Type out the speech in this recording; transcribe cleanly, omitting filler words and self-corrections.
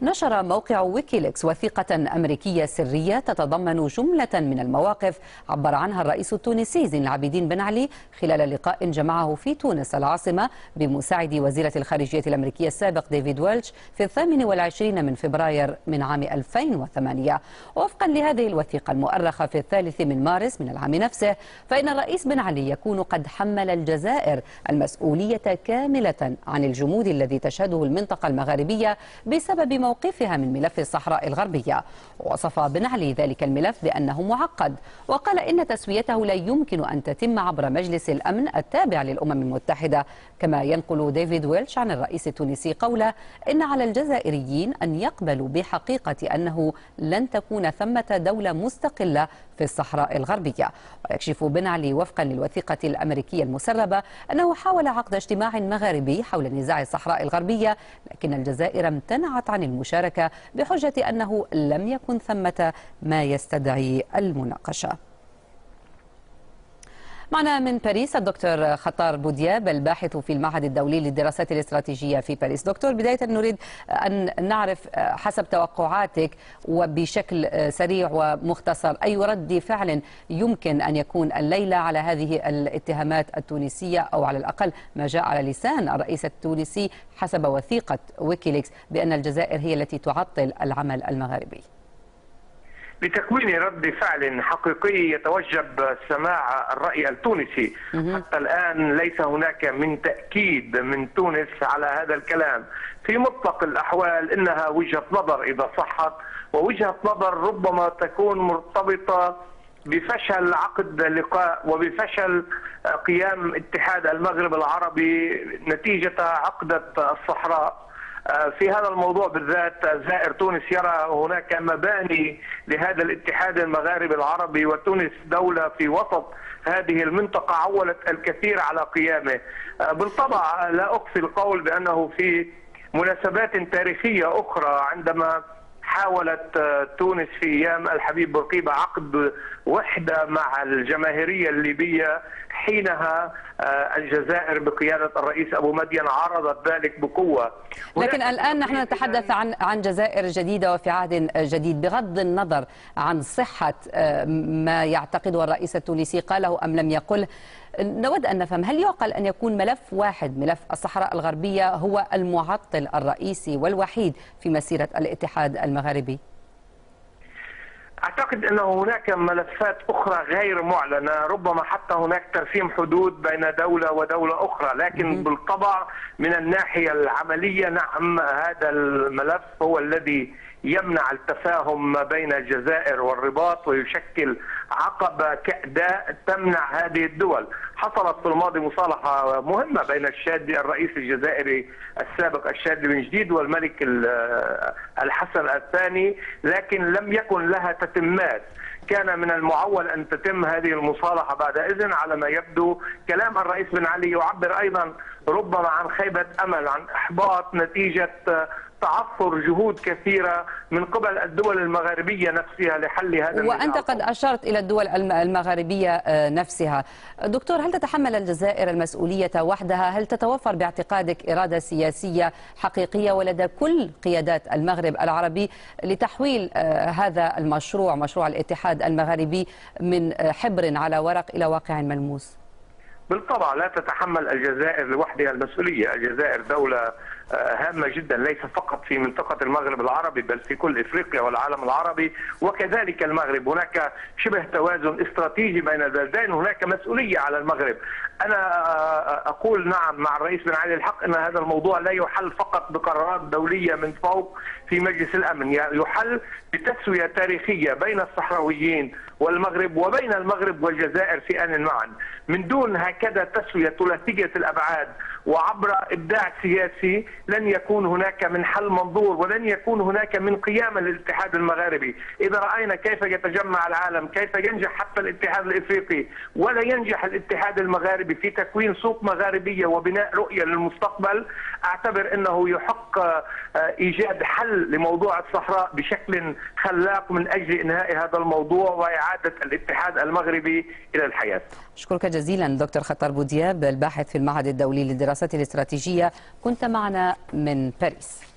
نشر موقع ويكيليكس وثيقة أمريكية سرية تتضمن جملة من المواقف عبر عنها الرئيس التونسي زين العابدين بن علي خلال لقاء جمعه في تونس العاصمة بمساعد وزيرة الخارجية الأمريكية السابق ديفيد ويلش في 28 من فبراير من عام 2008. وفقا لهذه الوثيقة المؤرخة في 3 من مارس من العام نفسه، فإن الرئيس بن علي يكون قد حمل الجزائر المسؤولية كاملة عن الجمود الذي تشهده المنطقة المغاربية بسبب موقفها من ملف الصحراء الغربية. ووصف بن علي ذلك الملف بأنه معقد، وقال إن تسويته لا يمكن أن تتم عبر مجلس الأمن التابع للأمم المتحدة. كما ينقل ديفيد ويلش عن الرئيس التونسي قوله إن على الجزائريين أن يقبلوا بحقيقة أنه لن تكون ثمة دولة مستقلة في الصحراء الغربية. ويكشف بن علي وفقا للوثيقة الأمريكية المسربة أنه حاول عقد اجتماع مغاربي حول نزاع الصحراء الغربية، لكن الجزائر امتنعت عن المشاركة بحجة أنه لم يكن ثمة ما يستدعي المناقشة. معنا من باريس الدكتور خطار بودياب الباحث في المعهد الدولي للدراسات الاستراتيجية في باريس. دكتور، بداية نريد أن نعرف حسب توقعاتك وبشكل سريع ومختصر أي رد فعل يمكن أن يكون الليلة على هذه الاتهامات التونسية، أو على الأقل ما جاء على لسان الرئيس التونسي حسب وثيقة ويكيليكس بأن الجزائر هي التي تعطل العمل المغاربي. لتكوين رد فعل حقيقي يتوجب سماع الرأي التونسي. حتى الآن ليس هناك من تأكيد من تونس على هذا الكلام. في مطلق الأحوال إنها وجهة نظر إذا صحت، ووجهة نظر ربما تكون مرتبطة بفشل عقد لقاء وبفشل قيام اتحاد المغرب العربي نتيجة عقدة الصحراء. في هذا الموضوع بالذات زائر تونس يرى هناك مباني لهذا الاتحاد المغاربي العربي، وتونس دولة في وسط هذه المنطقة عولت الكثير على قيامه. بالطبع لا أخفي القول بأنه في مناسبات تاريخية أخرى عندما حاولت تونس في أيام الحبيب بورقيبة عقد وحدة مع الجماهيرية الليبية، حينها الجزائر بقيادة الرئيس أبو مدين عارضت ذلك بقوة. لكن الآن نحن نتحدث عن جزائر جديدة وفي عهد جديد، بغض النظر عن صحة ما يعتقده الرئيس التونسي قاله أم لم يقله. نود أن نفهم، هل يعقل أن يكون ملف واحد، ملف الصحراء الغربية، هو المعطل الرئيسي والوحيد في مسيرة الاتحاد المغاربي؟ أعتقد أن هناك ملفات أخرى غير معلنة، ربما حتى هناك ترسيم حدود بين دولة ودولة أخرى، لكن بالطبع من الناحية العملية نعم هذا الملف هو الذي يمنع التفاهم ما بين الجزائر والرباط ويشكل عقبة كأداء تمنع هذه الدول. حصلت في الماضي مصالحة مهمة بين الشادي الرئيس الجزائري السابق الشادي بن جديد والملك الحسن الثاني، لكن لم يكن لها تتمات. كان من المعول أن تتم هذه المصالحة بعد إذن. على ما يبدو كلام الرئيس بن علي يعبر أيضا ربما عن خيبة أمل، عن إحباط نتيجة تعثر جهود كثيرة من قبل الدول المغاربية نفسها لحل هذا النزاع. وأنت قد أشرت إلى الدول المغاربية نفسها. دكتور، هل تتحمل الجزائر المسؤولية وحدها؟ هل تتوفر باعتقادك إرادة سياسية حقيقية ولدى كل قيادات المغرب العربي لتحويل هذا المشروع، مشروع الاتحاد المغاربي، من حبر على ورق إلى واقع ملموس؟ بالطبع لا تتحمل الجزائر لوحدها المسؤولية. الجزائر دولة هامة جدا، ليس فقط في منطقة المغرب العربي بل في كل إفريقيا والعالم العربي، وكذلك المغرب. هناك شبه توازن استراتيجي بين البلدين، هناك مسؤولية على المغرب. أنا أقول نعم مع الرئيس بن علي الحق أن هذا الموضوع لا يحل فقط بقرارات دولية من فوق في مجلس الأمن، يحل بتسوية تاريخية بين الصحراويين والمغرب وبين المغرب والجزائر في آن معا. من دون هكذا تسوية ثلاثية الأبعاد وعبر إبداع سياسي لن يكون هناك من حل منظور، ولن يكون هناك من قيام للاتحاد المغاربي. إذا رأينا كيف يتجمع العالم، كيف ينجح حتى الاتحاد الإفريقي ولا ينجح الاتحاد المغاربي في تكوين سوق مغاربية وبناء رؤية للمستقبل، أعتبر أنه يحق إيجاد حل لموضوع الصحراء بشكل خلاق من أجل إنهاء هذا الموضوع وإعادة الاتحاد المغربي إلى الحياة. أشكرك جزيلا دكتور خطار بودياب الباحث في المعهد الدولي للدراسات الاستراتيجية، كنت معنا من باريس.